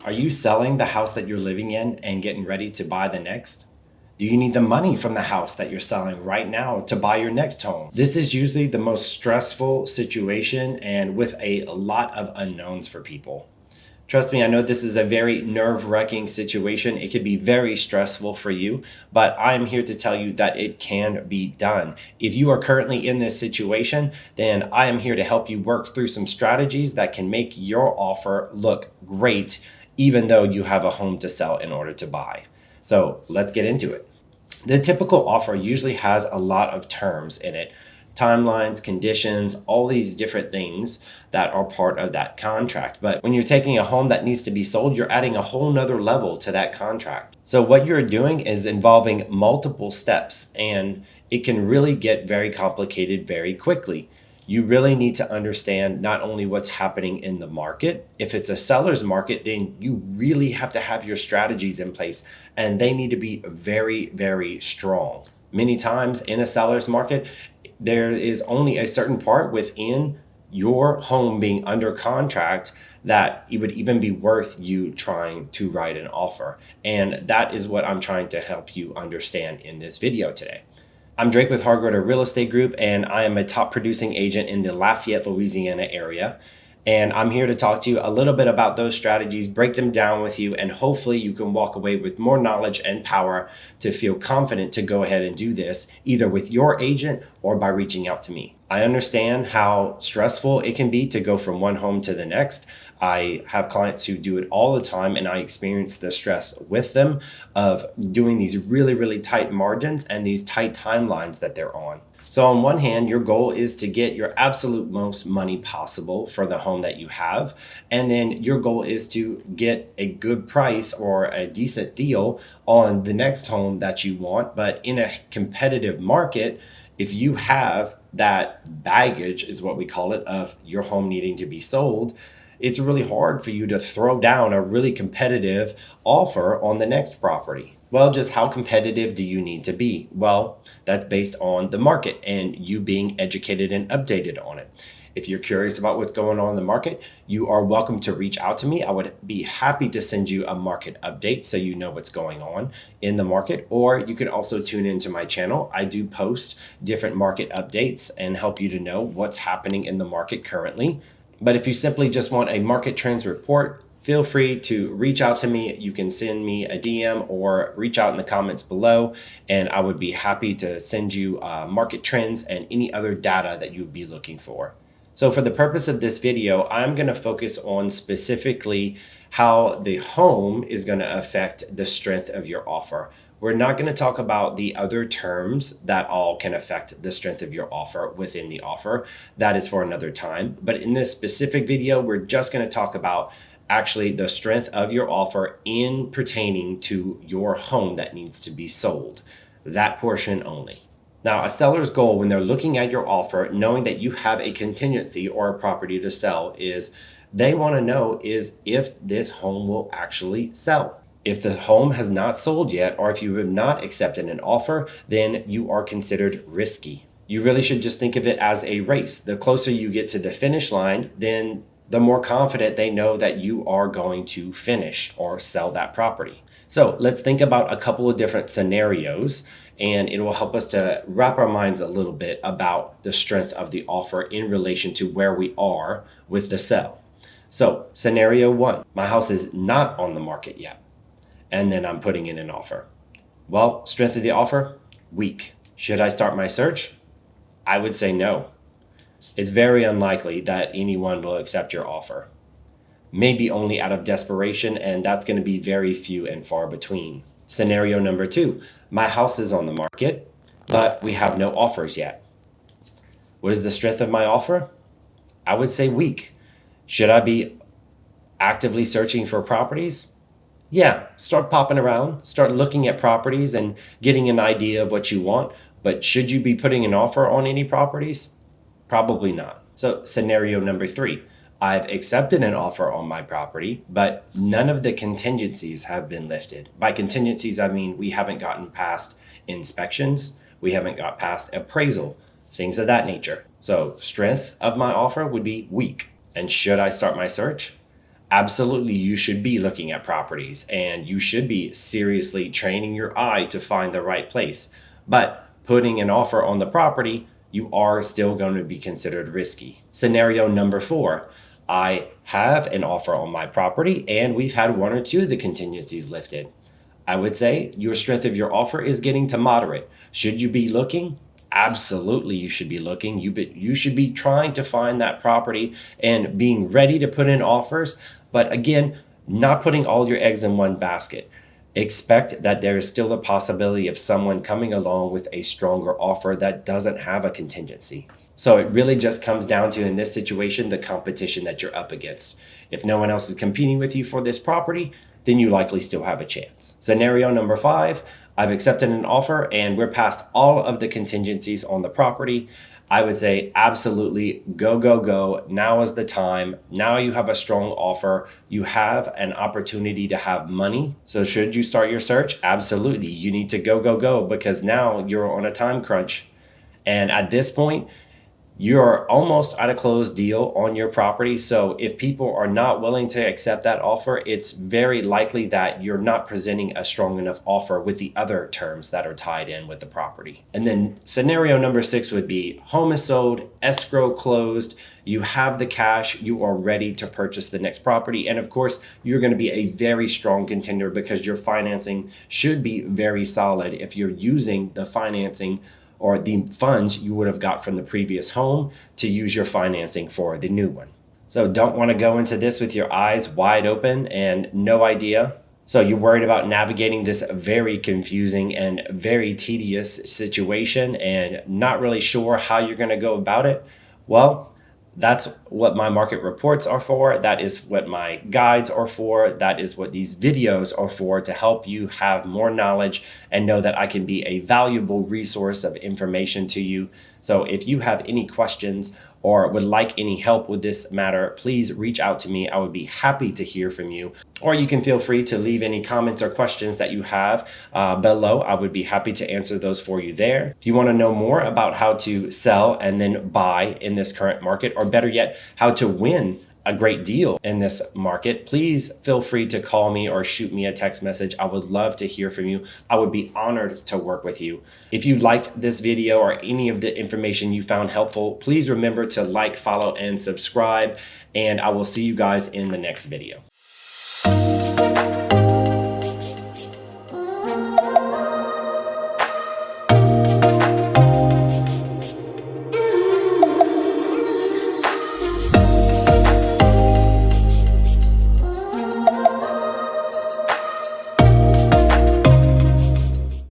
Are you selling the house that you're living in and getting ready to buy the next? Do you need the money from the house that you're selling right now to buy your next home? This is usually the most stressful situation and with a lot of unknowns for people. Trust me, I know this is a very nerve-wracking situation. It could be very stressful for you, but I'm here to tell you that it can be done. If you are currently in this situation, then I am here to help you work through some strategies that can make your offer look great, even though you have a home to sell in order to buy. So let's get into it. The typical offer usually has a lot of terms in it. Timelines, conditions, all these different things that are part of that contract. But when you're taking a home that needs to be sold, you're adding a whole nother level to that contract. So what you're doing is involving multiple steps, and it can really get very complicated very quickly. You really need to understand not only what's happening in the market. If it's a seller's market, then you really have to have your strategies in place, and they need to be very, very strong. Many times in a seller's market, there is only a certain part within your home being under contract that it would even be worth you trying to write an offer. And that is what I'm trying to help you understand in this video today. I'm Drake with Hargrove Real Estate Group, and I am a top producing agent in the Lafayette, Louisiana area. And I'm here to talk to you a little bit about those strategies, break them down with you, and hopefully you can walk away with more knowledge and power to feel confident to go ahead and do this, either with your agent or by reaching out to me. I understand how stressful it can be to go from one home to the next. I have clients who do it all the time, and I experience the stress with them of doing these really, really tight margins and these tight timelines that they're on. So on one hand, your goal is to get your absolute most money possible for the home that you have. And then your goal is to get a good price or a decent deal on the next home that you want. But in a competitive market, if you have that baggage, is what we call it, of your home needing to be sold, it's really hard for you to throw down a really competitive offer on the next property. Well, just how competitive do you need to be? Well, that's based on the market and you being educated and updated on it. If you're curious about what's going on in the market, you are welcome to reach out to me. I would be happy to send you a market update so you know what's going on in the market. Or you can also tune into my channel. I do post different market updates and help you to know what's happening in the market currently. But if you simply just want a market trends report, feel free to reach out to me. You can send me a DM or reach out in the comments below, and I would be happy to send you market trends and any other data that you would be looking for. So for the purpose of this video, I'm going to focus on specifically how the home is going to affect the strength of your offer. We're not going to talk about the other terms that all can affect the strength of your offer within the offer. That is for another time. But in this specific video, we're just going to talk about actually the strength of your offer in pertaining to your home that needs to be sold. That portion only. Now, a seller's goal when they're looking at your offer, knowing that you have a contingency or a property to sell, is they want to know is if this home will actually sell. If the home has not sold yet, or if you have not accepted an offer, then you are considered risky. You really should just think of it as a race. The closer you get to the finish line, then the more confident they know that you are going to finish or sell that property. So let's think about a couple of different scenarios, and it will help us to wrap our minds a little bit about the strength of the offer in relation to where we are with the sell. So scenario one, my house is not on the market yet, and then I'm putting in an offer. Well, strength of the offer, weak. Should I start my search? I would say no. It's very unlikely that anyone will accept your offer. Maybe only out of desperation, and that's going to be very few and far between. Scenario number two, my house is on the market, but we have no offers yet. What is the strength of my offer? I would say weak. Should I be actively searching for properties? Yeah, start popping around, start looking at properties and getting an idea of what you want. But should you be putting an offer on any properties? Probably not. So scenario number three, I've accepted an offer on my property, but none of the contingencies have been lifted. By contingencies, I mean we haven't gotten past inspections, we haven't got past appraisal, things of that nature. So strength of my offer would be weak. And should I start my search? absolutely you should be looking at properties and you should be seriously training your eye to find the right place. But putting an offer on the property, you are still going to be considered risky. Scenario number 4, I have an offer on my property and we've had one or two of the contingencies lifted. I would say your strength of your offer is getting to moderate. Should you be looking? Absolutely, you should be looking. You should be trying to find that property and being ready to put in offers. But again, not putting all your eggs in one basket. Expect that there is still the possibility of someone coming along with a stronger offer that doesn't have a contingency. So it really just comes down to, in this situation, the competition that you're up against. If no one else is competing with you for this property, then you likely still have a chance. Scenario number 5, I've accepted an offer and we're past all of the contingencies on the property. I would say absolutely go, go, go. Now is the time. Now you have a strong offer. You have an opportunity to have money. So should you start your search? Absolutely. You need to go, go, go, because now you're on a time crunch. And at this point, you're almost at a closed deal on your property. So if people are not willing to accept that offer, it's very likely that you're not presenting a strong enough offer with the other terms that are tied in with the property. And then scenario number 6 would be home is sold, escrow closed, you have the cash, you are ready to purchase the next property. And of course, you're going to be a very strong contender because your financing should be very solid if you're using the financing or the funds you would have got from the previous home to use your financing for the new one. So don't want to go into this with your eyes wide open and no idea. So you're worried about navigating this very confusing and very tedious situation and not really sure how you're going to go about it. Well, that's what my market reports are for. That is what my guides are for. That is what these videos are for, to help you have more knowledge and know that I can be a valuable resource of information to you. So if you have any questions or would like any help with this matter, please reach out to me. I would be happy to hear from you. Or you can feel free to leave any comments or questions that you have below. I would be happy to answer those for you there. If you want to know more about how to sell and then buy in this current market, or better yet, how to win a great deal in this market, please feel free to call me or shoot me a text message. I would love to hear from you. I would be honored to work with you. If you liked this video or any of the information you found helpful, please remember to like, follow, and subscribe, and I will see you guys in the next video.